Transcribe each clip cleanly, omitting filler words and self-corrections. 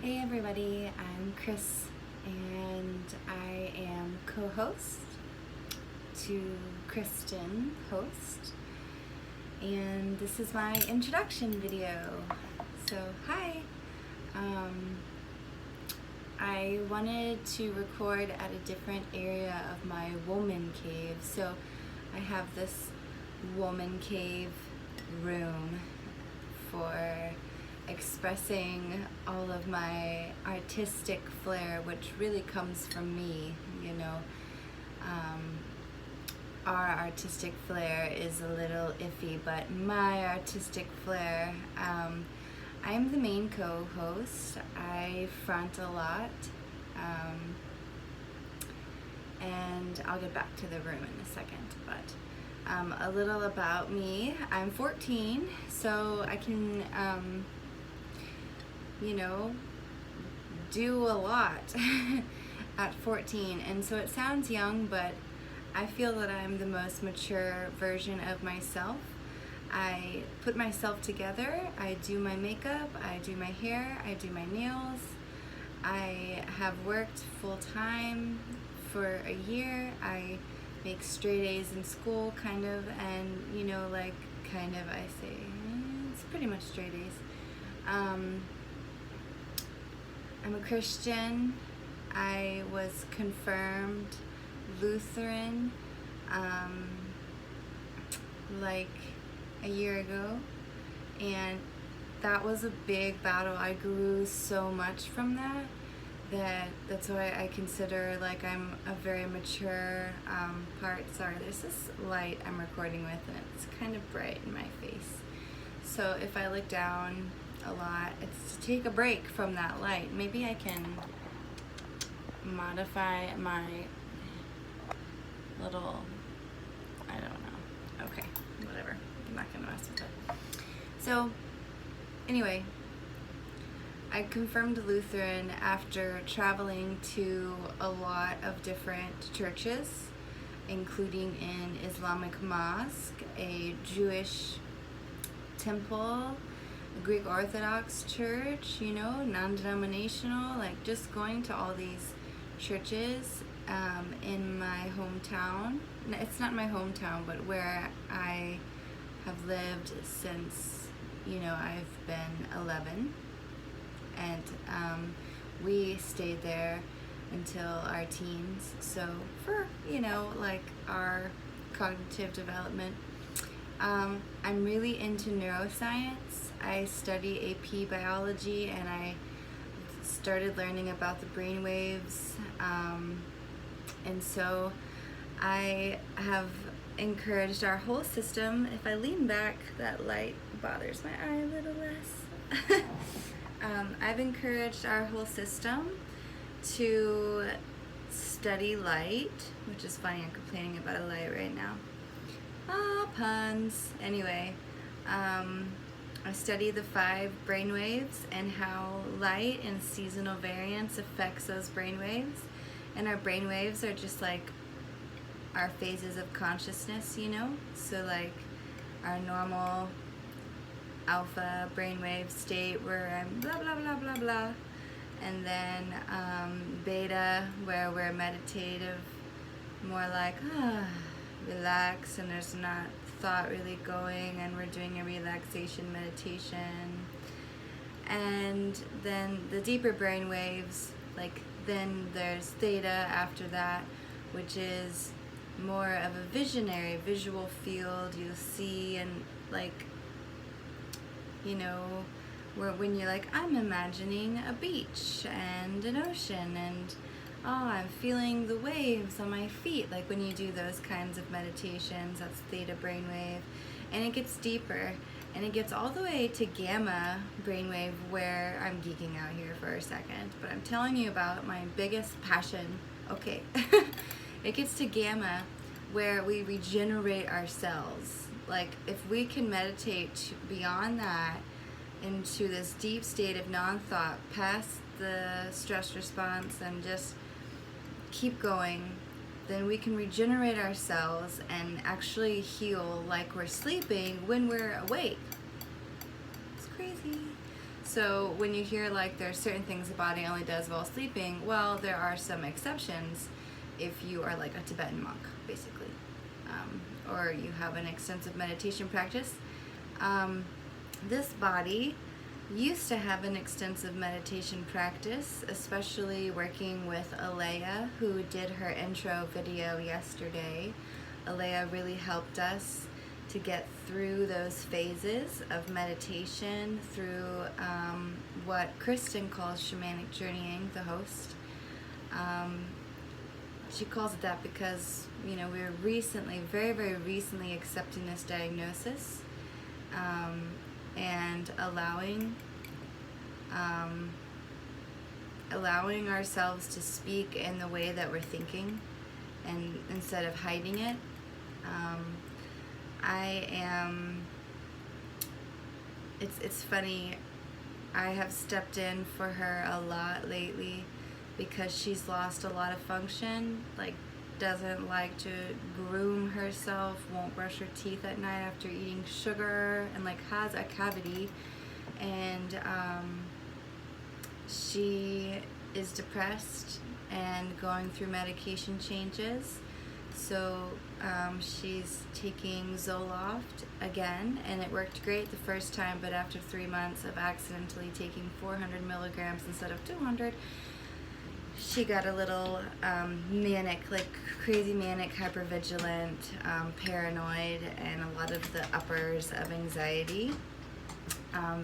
Hey everybody, I'm Kris and I am co-host to Kristen, host, and this is my introduction video. So hi, I wanted to record at a different area of my woman cave. So I have this woman cave room for expressing all of my artistic flair, which really comes from me, you know. Our artistic flair is a little iffy, but my artistic flair, I'm the main co-host. I front a lot, and I'll get back to the room in a second, but a little about me. I'm 14, so I can do a lot at 14, and so it sounds young, but I feel that I'm the most mature version of myself. I put myself together, I do my makeup, I do my hair, I do my nails. I have worked full-time for a year. I make straight A's in school, kind of, and I say, it's pretty much straight A's. I'm a Christian. I was confirmed Lutheran like a year ago, and that was a big battle. I grew so much from that's why I consider like I'm a very mature part. Sorry, there's this light I'm recording with and it's kind of bright in my face. So if I look down a lot, it's to take a break from that light. Maybe I can modify my little, I don't know. Okay, whatever. I'm not gonna mess with it. So anyway, I confirmed Lutheran after traveling to a lot of different churches, including an Islamic mosque, a Jewish temple, a Greek Orthodox church, non-denominational, like just going to all these churches in my hometown. It's not my hometown, but where I have lived since, I've been 11. And we stayed there until our teens. So for, our cognitive development. I'm really into neuroscience. I study AP biology, and I started learning about the brain waves. And so I have encouraged our whole system. If I lean back, that light bothers my eye a little less. I've encouraged our whole system to study light, which is funny, I'm complaining about a light right now. Puns. Anyway, I study the 5 brainwaves and how light and seasonal variance affects those brainwaves. And our brainwaves are just like our phases of consciousness, So like our normal alpha brainwave state where I'm blah blah blah blah blah, and then beta where we're meditative, more like relax, and there's not thought really going, and we're doing a relaxation meditation. And then the deeper brain waves, like then there's theta after that, which is more of a visionary visual field. You'll see, and like where when you're like, I'm imagining a beach and an ocean, and I'm feeling the waves on my feet. Like when you do those kinds of meditations, that's theta brainwave. And it gets deeper, and it gets all the way to gamma brainwave, where I'm geeking out here for a second, but I'm telling you about my biggest passion. Okay. It gets to gamma, where we regenerate ourselves. Like if we can meditate beyond that into this deep state of non-thought, past the stress response, and just keep going, then we can regenerate ourselves and actually heal like we're sleeping when we're awake. It's crazy. So when you hear like there's certain things the body only does while sleeping, well, there are some exceptions if you are like a Tibetan monk, basically, or you have an extensive meditation practice. This body used to have an extensive meditation practice, especially working with Alea, who did her intro video yesterday. Alea really helped us to get through those phases of meditation, through what Kristen calls shamanic journeying, the host. She calls it that because, you know, we're recently, very, very recently accepting this diagnosis, and allowing ourselves to speak in the way that we're thinking, and instead of hiding it. It's funny, I have stepped in for her a lot lately because she's lost a lot of function, like doesn't like to groom herself, won't brush her teeth at night after eating sugar, and like has a cavity, and she is depressed and going through medication changes. So she's taking Zoloft again, and it worked great the first time, but after 3 months of accidentally taking 400 milligrams instead of 200, she got a little manic, like crazy manic, hypervigilant, paranoid, and a lot of the uppers of anxiety,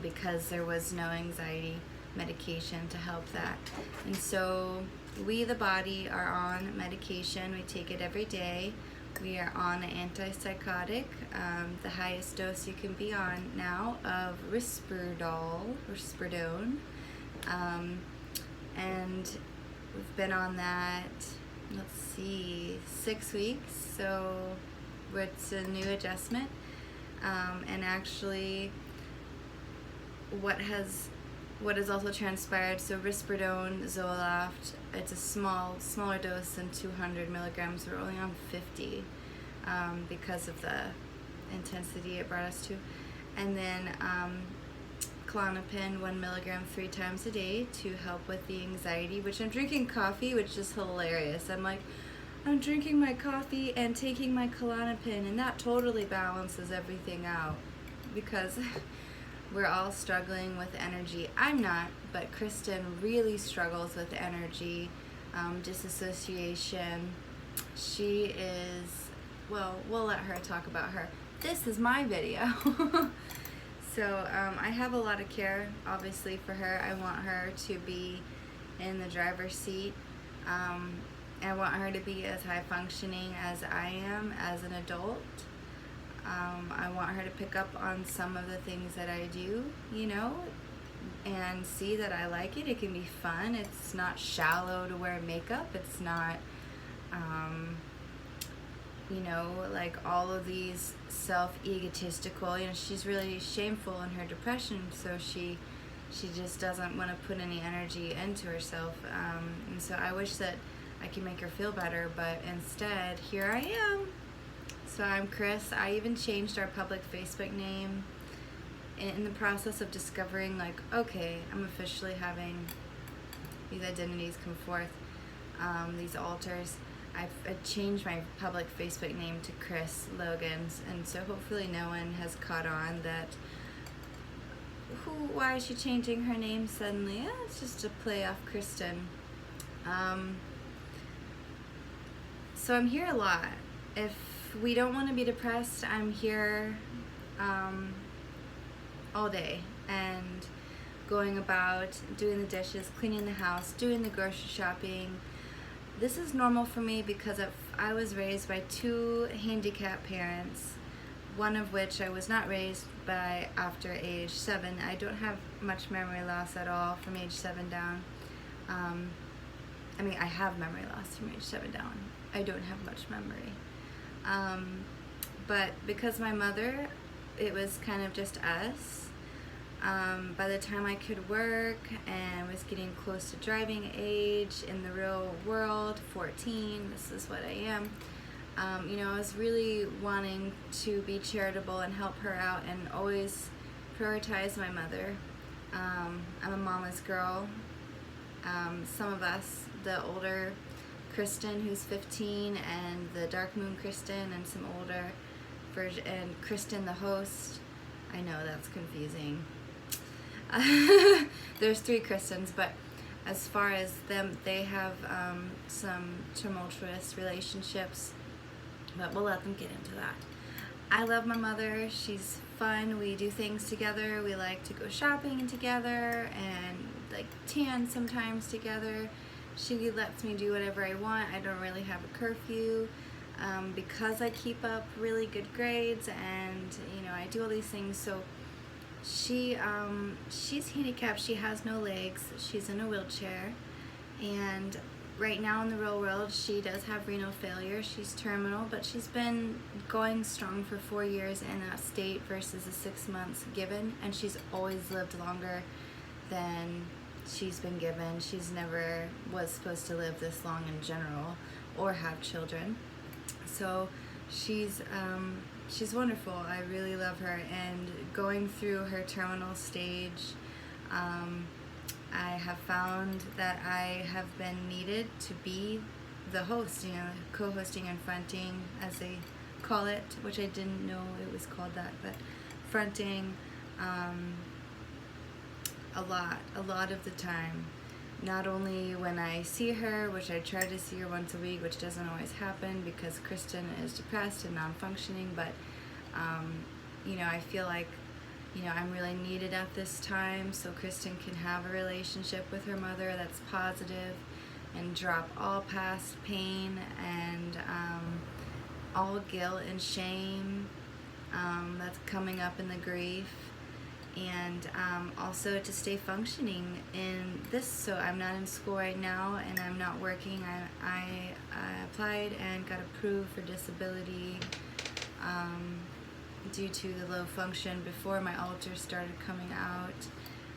because there was no anxiety medication to help that. And so we, the body, are on medication. We take it every day. We are on an antipsychotic, the highest dose you can be on now of risperidone, and we've been on that, let's see, 6 weeks, so it's a new adjustment, and actually what has also transpired, so risperidone, Zoloft, it's a smaller dose than 200 milligrams. We're only on 50 because of the intensity it brought us to. And then Klonopin, 1 milligram 3 times a day to help with the anxiety, which I'm drinking coffee, which is hilarious. I'm like, I'm drinking my coffee and taking my Klonopin, and that totally balances everything out because we're all struggling with energy. I'm not, but Kristen really struggles with energy, disassociation. She is, well, we'll let her talk about her. This is my video. So I have a lot of care, obviously, for her. I want her to be in the driver's seat. I want her to be as high functioning as I am as an adult. I want her to pick up on some of the things that I do, you know, and see that I like it. It can be fun. It's not shallow to wear makeup. It's not, you know, like all of these self-egotistical, you know, she's really shameful in her depression, so she just doesn't want to put any energy into herself. And so I wish that I could make her feel better, but instead, here I am. So I'm Kris. I even changed our public Facebook name in the process of discovering, like, okay, I'm officially having these identities come forth, these alters. I changed my public Facebook name to Kris Logans, and so hopefully no one has caught on that, why is she changing her name suddenly? It's just a play off Kristen. So I'm here a lot. If we don't want to be depressed, I'm here all day and going about doing the dishes, cleaning the house, doing the grocery shopping. This is normal for me because I was raised by 2 handicapped parents, one of which I was not raised by after age 7. I don't have much memory loss at all from age 7 down. I mean, I have memory loss from age 7 down. I don't have much memory. But because my mother, it was kind of just us. By the time I could work and was getting close to driving age in the real world, 14, this is what I am, you know, I was really wanting to be charitable and help her out and always prioritize my mother. I'm a mama's girl. Some of us, the older Kristen, who's 15, and the Dark Moon Kristen, and some older version, and Kristen, the host. I know that's confusing. There's 3 Kristens, but as far as them, they have some tumultuous relationships, but we'll let them get into that. I love my mother. She's fun. We do things together. We like to go shopping together and like tan sometimes together. She lets me do whatever I want. I don't really have a curfew because I keep up really good grades, and you know, I do all these things. So she's handicapped. She has no legs. She's in a wheelchair, and right now in the real world, she does have renal failure. She's terminal, but she's been going strong for 4 years in that state versus the 6 months given, and she's always lived longer than she's been given. She's never was supposed to live this long in general or have children. So she's wonderful. I really love her, and going through her terminal stage, I have found that I have been needed to be the host, you know, co-hosting and fronting, as they call it, which I didn't know it was called that, but fronting a lot of the time. Not only when I see her, which I try to see her once a week, which doesn't always happen because Kristen is depressed and non-functioning, but you know, I feel like, you know, I'm really needed at this time, so Kristen can have a relationship with her mother that's positive and drop all past pain and all guilt and shame that's coming up in the grief, and also to stay functioning in this. So I'm not in school right now, and I'm not working. I applied and got approved for disability due to the low function before my alter started coming out.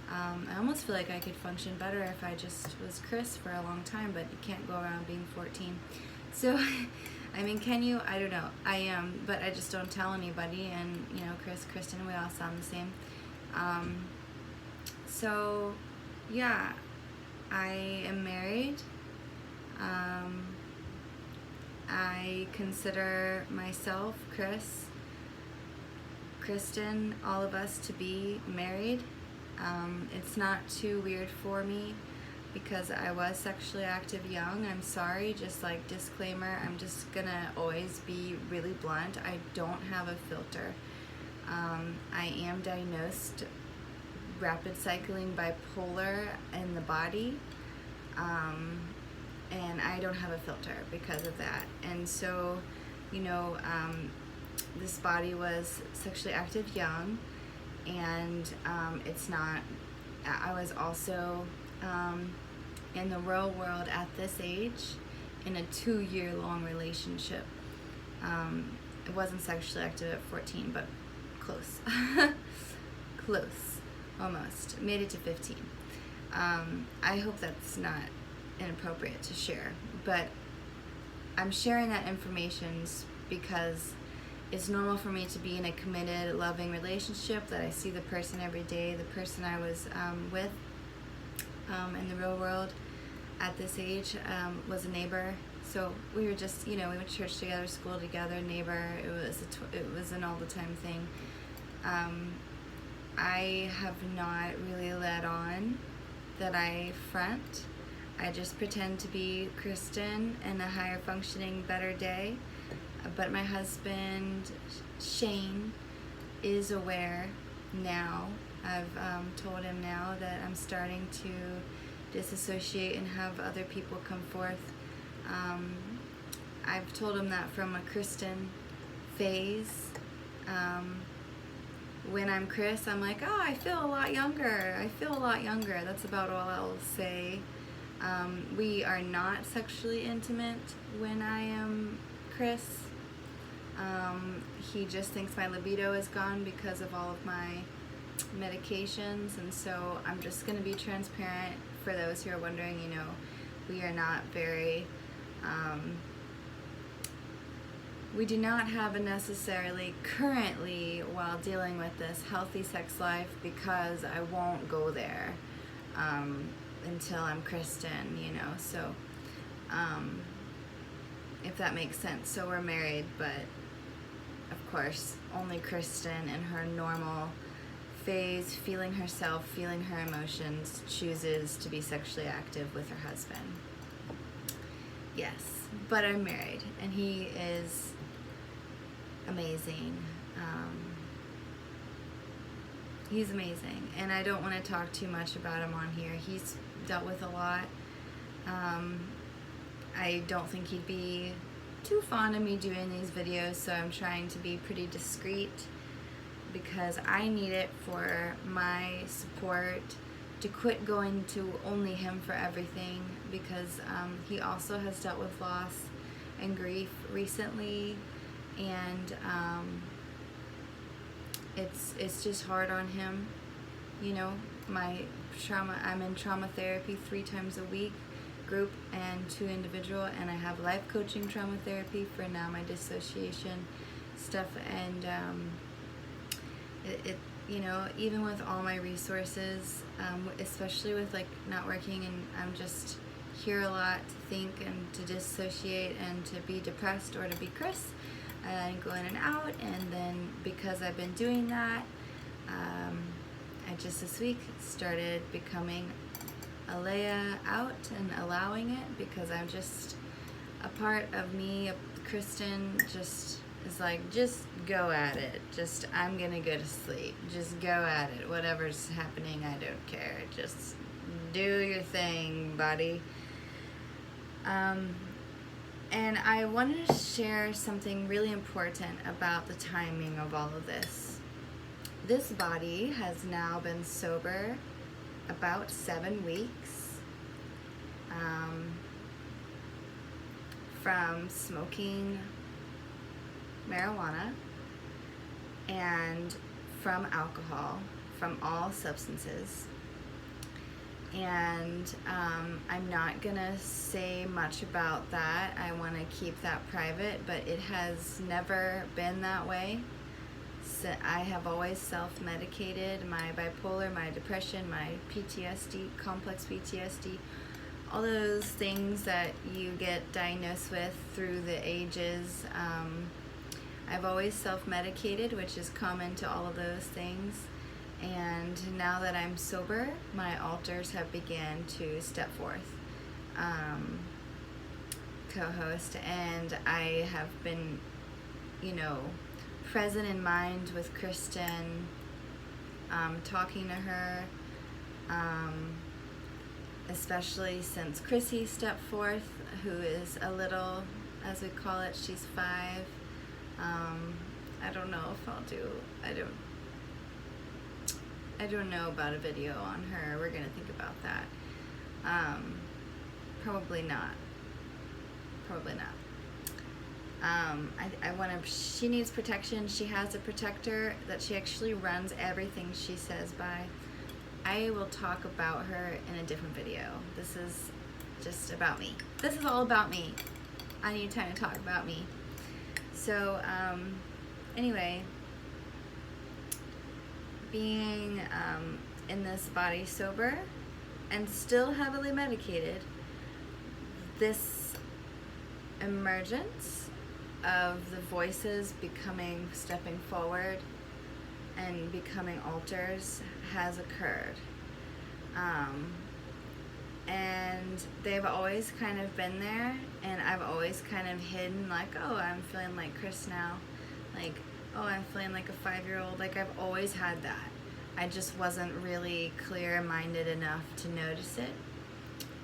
I almost feel like I could function better if I just was Kris for a long time, but you can't go around being 14. So, I mean, can you? I don't know. I am, but I just don't tell anybody, and, you know, Kris, Kristen, we all sound the same. So, yeah, I am married. I consider myself, Kris, Kristen, all of us to be married. It's not too weird for me because I was sexually active young. I'm sorry, just like disclaimer, I'm just gonna always be really blunt. I don't have a filter. I am diagnosed rapid cycling bipolar in the body, and I don't have a filter because of that. And so, you know, this body was sexually active young, and it's not. I was also in the real world at this age in a 2-year-long relationship. It wasn't sexually active at 14, but close. Close, almost. Made it to 15. I hope that's not inappropriate to share, but I'm sharing that information because it's normal for me to be in a committed, loving relationship, that I see the person every day. The person I was with in the real world at this age was a neighbor. So we were just, you know, we went to church together, school together, neighbor. It was an all the time thing. I have not really let on that I front. I just pretend to be Kristen in a higher functioning, better day. But my husband, Shane, is aware now. I've told him now that I'm starting to disassociate and have other people come forth. I've told him that from a Kristen phase. When I'm Kris, I'm like, oh, I feel a lot younger. I feel a lot younger. That's about all I'll say. We are not sexually intimate when I am Kris. He just thinks my libido is gone because of all of my medications, and so I'm just going to be transparent for those who are wondering. You know, we are not very we do not have a necessarily currently, while dealing with this, healthy sex life, because I won't go there until I'm Kristen, you know, so if that makes sense. So we're married, but of course only Kristen in her normal phase, feeling herself, feeling her emotions, chooses to be sexually active with her husband. Yes, but I'm married, and he is amazing. He's amazing, and I don't want to talk too much about him on here. He's dealt with a lot. I don't think he'd be too fond of me doing these videos, so I'm trying to be pretty discreet because I need it for my support to quit going to only him for everything, because he also has dealt with loss and grief recently, and it's just hard on him, you know. I'm in trauma therapy 3 times a week, group and 2 individual, and I have life coaching trauma therapy for now my dissociation stuff, and it you know, even with all my resources, especially with like not working, and I'm just here a lot to think and to dissociate and to be depressed or to be Kris, and go in and out. And then because I've been doing that, I just this week started becoming Alea out and allowing it, because I'm just, a part of me, Kristen, just is like, just go at it. Just, I'm gonna go to sleep. Just go at it. Whatever's happening, I don't care. Just do your thing, buddy. And I wanted to share something really important about the timing of all of this. This body has now been sober about 7 weeks from smoking marijuana and from alcohol, from all substances. And I'm not gonna say much about that. I want to keep that private, but it has never been that way. So I have always self-medicated my bipolar, my depression, my PTSD, complex PTSD, all those things that you get diagnosed with through the ages. I've always self-medicated, which is common to all of those things. And now that I'm sober, my alters have begun to step forth, co-host, and I have been, you know, present in mind with Kristen, talking to her, especially since Chrissy stepped forth, who is a little, as we call it, she's 5. I don't know if I'll do, I don't know about a video on her. We're gonna think about that. Probably not. I want to, she needs protection. She has a protector that she actually runs everything she says by. I will talk about her in a different video. This is just about me. This is all about me. I need time to talk about me. So, anyway, being in this body sober and still heavily medicated, this emergence of the voices stepping forward and becoming alters has occurred. And they've always kind of been there, and I've always kind of hidden, like, oh, I'm feeling like Kris now. Like, oh, I'm feeling like a 5-year-old. Like, I've always had that. I just wasn't really clear-minded enough to notice it.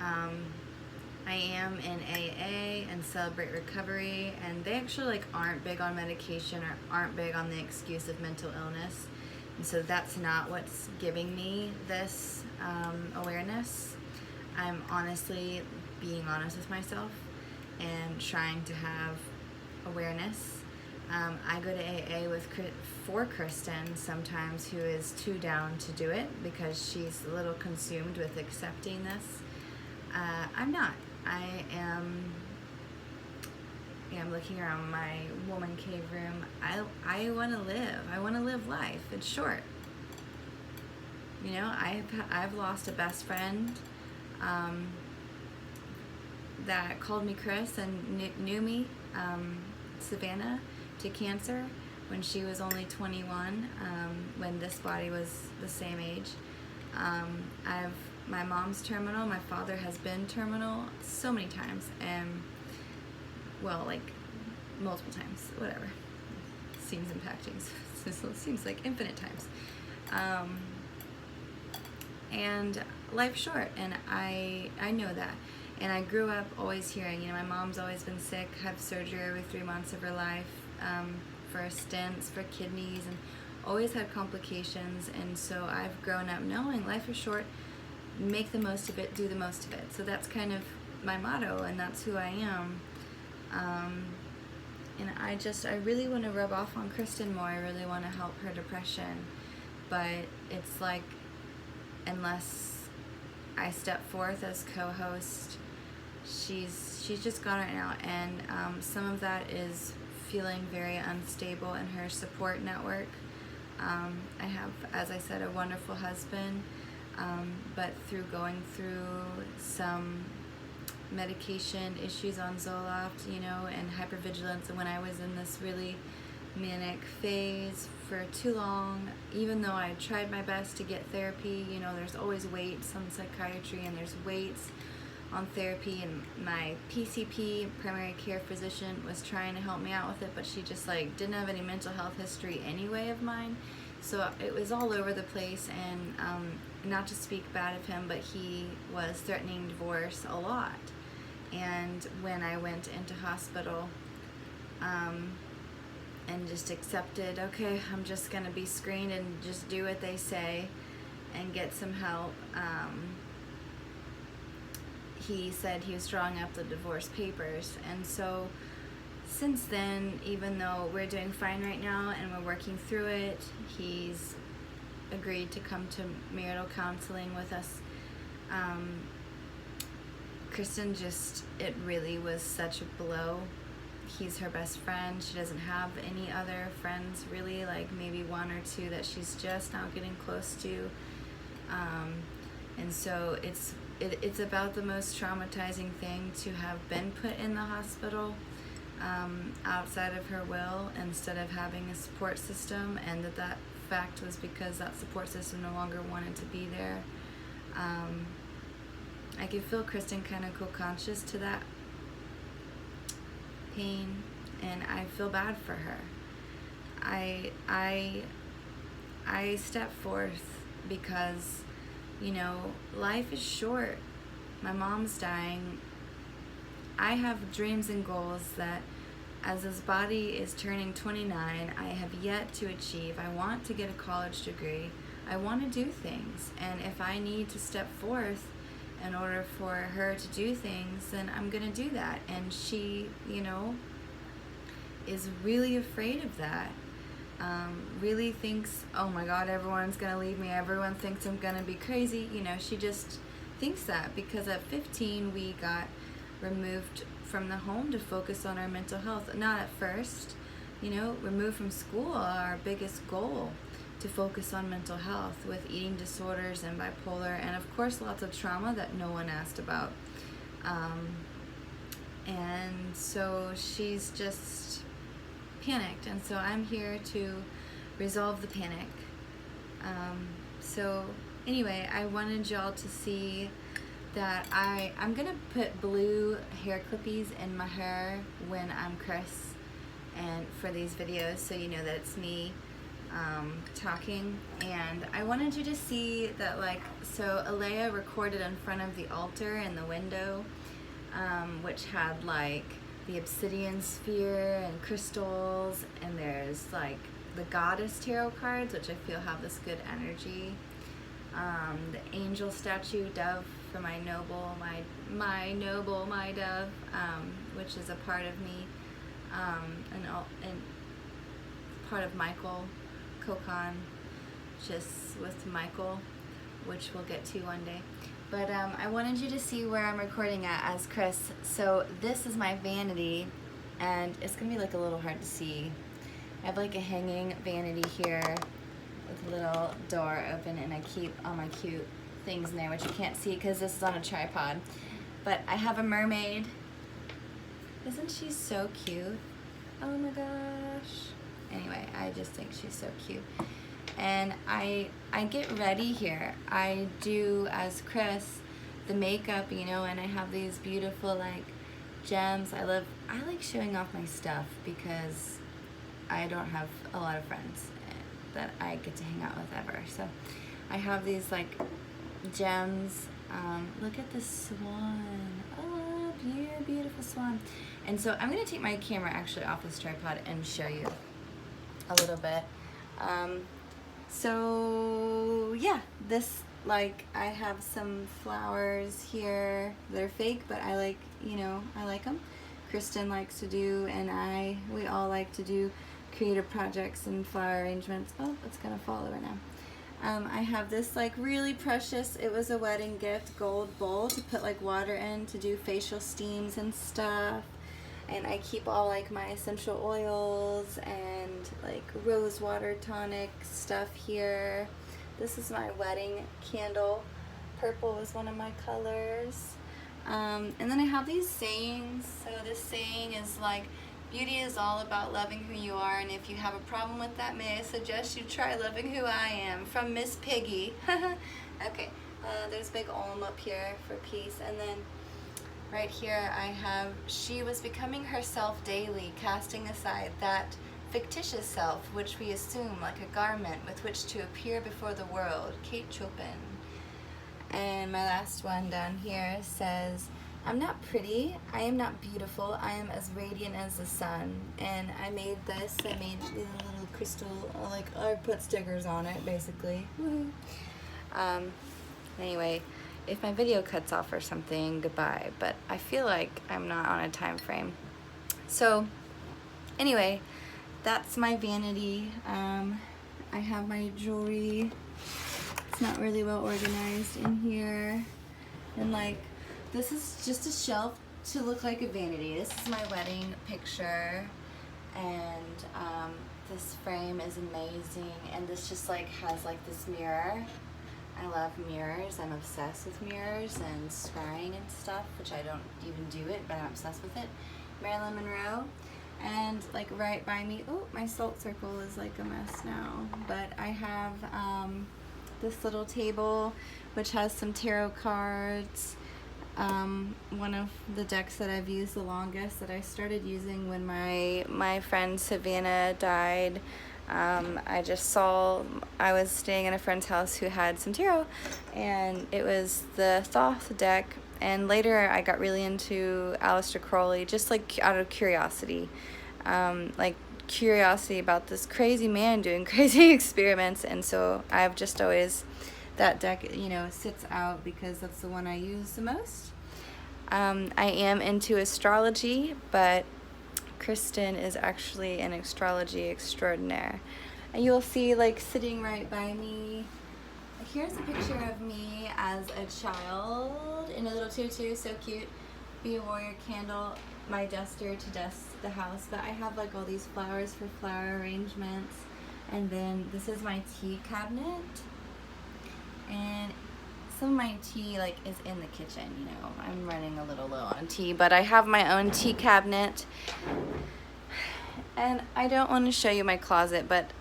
I am in AA and Celebrate Recovery, and they actually like aren't big on medication or aren't big on the excuse of mental illness. And so that's not what's giving me this awareness. I'm honestly being honest with myself and trying to have awareness. I go to AA for Kristen sometimes, who is too down to do it because she's a little consumed with accepting this. I'm not. I am I'm looking around my woman cave room. I want to live. I want to live life. It's short. You know, I've lost a best friend that called me Kris and knew me, Savannah, to cancer when she was only 21, when this body was the same age. My mom's terminal. My father has been terminal so many times, and well, like multiple times, whatever. Seems impacting. It seems like infinite times. And life's short, and I know that. And I grew up always hearing, my mom's always been sick, had surgery every 3 months of her life, for stents, for kidneys, and always had complications. And so I've grown up knowing life is short, make the most of it, do the most of it. So that's kind of my motto, and that's who I am. And I really want to rub off on Kristen more. I really want to help her depression, but it's like, unless I step forth as co-host, she's just gone right now, and some of that is feeling very unstable in her support network. I have, as I said, a wonderful husband, but through going through some medication issues on Zoloft, and hypervigilance, and when I was in this really manic phase for too long, even though I tried my best to get therapy, there's always waits on psychiatry, and there's waits on therapy, and my PCP, primary care physician, was trying to help me out with it, but she just didn't have any mental health history anyway of mine, so it was all over the place. And not to speak bad of him, but he was threatening divorce a lot. And when I went into hospital, and just accepted, okay, I'm just gonna be screened and just do what they say and get some help, he said he was drawing up the divorce papers. And so since then, even though we're doing fine right now and we're working through it, he's agreed to come to marital counseling with us. Kristen, it really was such a blow. He's her best friend. She doesn't have any other friends, really, like maybe one or two that she's just now getting close to. And so it's about the most traumatizing thing to have been put in the hospital outside of her will, instead of having a support system, and that fact was because that support system no longer wanted to be there. I could feel Kristen kind of co-conscious to that pain, and I feel bad for her. I step forth because, life is short. My mom's dying. I have dreams and goals that, as this body is turning 29, I have yet to achieve. I want to get a college degree. I want to do things, and if I need to step forth in order for her to do things, then I'm gonna do that. And she, is really afraid of that. Really thinks, oh my God, everyone's gonna leave me. Everyone thinks I'm gonna be crazy. She just thinks that because at 15 we got removed from the home to focus on our mental health. Not at first, removed from school, our biggest goal, to focus on mental health with eating disorders and bipolar, and of course lots of trauma that no one asked about. And so she's just panicked, and so I'm here to resolve the panic. So anyway, I wanted y'all to see that I'm gonna put blue hair clippies in my hair when I'm Kris, and for these videos, so you know that it's me talking. And I wanted you to see that, so Alea recorded in front of the altar in the window, which had the obsidian sphere and crystals, and there's the goddess tarot cards, which I feel have this good energy. The angel statue, dove for my noble, my noble, my dove, which is a part of me, and part of Michael Kokon, just with Michael, which we'll get to one day. But I wanted you to see where I'm recording at as Kris. So this is my vanity and it's gonna be like a little hard to see. I have like a hanging vanity here with a little door open, and I keep all my cute things in there, which you can't see because this is on a tripod. But I have a mermaid. Isn't she so cute? Oh my gosh. Anyway, I just think she's so cute. And I get ready here. I do, as Kris, the makeup, you know, and I have these beautiful like gems. I like showing off my stuff because I don't have a lot of friends that I get to hang out with ever. So I have these like gems. Look at the swan. Oh, beautiful swan. And so I'm gonna take my camera actually off this tripod and show you a little bit. So yeah, this, like, I have some flowers here. They're fake, but I like, you know, I like them. Kristen likes to do, and we all like to do creative projects and flower arrangements. Oh, it's gonna fall over now. I have this like really precious, it was a wedding gift, gold bowl to put like water in to do facial steams and stuff. And I keep all like my essential oils and like rose water tonic stuff here. This is my wedding candle. Purple is one of my colors. And then I have these sayings. So this saying is like, beauty is all about loving who you are, and if you have a problem with that, may I suggest you try loving who I am, from Miss Piggy. Okay, there's a big Om up here for peace, and then right here I have, she was becoming herself daily, casting aside that fictitious self which we assume like a garment with which to appear before the world. Kate Chopin. And my last one down here says, I'm not pretty, I am not beautiful, I am as radiant as the sun. And I made this, I made these little crystal, like, I put stickers on it, basically. Woohoo. Anyway, if my video cuts off or something, goodbye, but I feel like I'm not on a time frame. So, anyway, that's my vanity. I have my jewelry. It's not really well organized in here. And like, this is just a shelf to look like a vanity. This is my wedding picture, and this frame is amazing, and this just like has like this mirror. I love mirrors. I'm obsessed with mirrors and scrying and stuff, which I don't even do it, but I'm obsessed with it. Marilyn Monroe. And like right by me, oh, my salt circle is like a mess now, but I have this little table which has some tarot cards. One of the decks that I've used the longest, that I started using when my friend Savannah died. I was staying in a friend's house who had some tarot, and it was the Thoth deck, and later I got really into Aleister Crowley, just like out of curiosity. Like curiosity about this crazy man doing crazy experiments, and so I've just always, that deck, you know, sits out because that's the one I use the most. I am into astrology, but Kristen is actually an astrology extraordinaire. And you'll see, like, sitting right by me, here's a picture of me as a child in a little tutu, so cute. Be a warrior candle, my duster to dust the house. But I have like all these flowers for flower arrangements. And then this is my tea cabinet. And some of my tea like is in the kitchen, you know. I'm running a little low on tea, but I have my own tea cabinet. And I don't want to show you my closet, but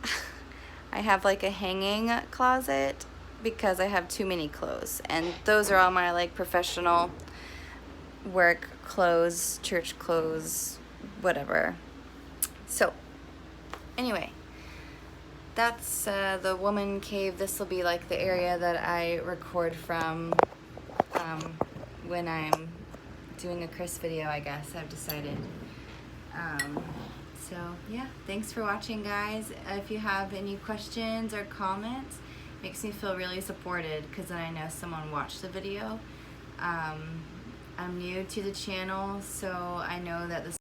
I have like a hanging closet because I have too many clothes. And those are all my like professional work clothes, church clothes, whatever. So anyway, that's the woman cave. This will be like the area that I record from when I'm doing a Kris video, I guess. I've decided. So yeah, thanks for watching, guys. If you have any questions or comments, it makes me feel really supported because then I know someone watched the video. I'm new to the channel, so I know that this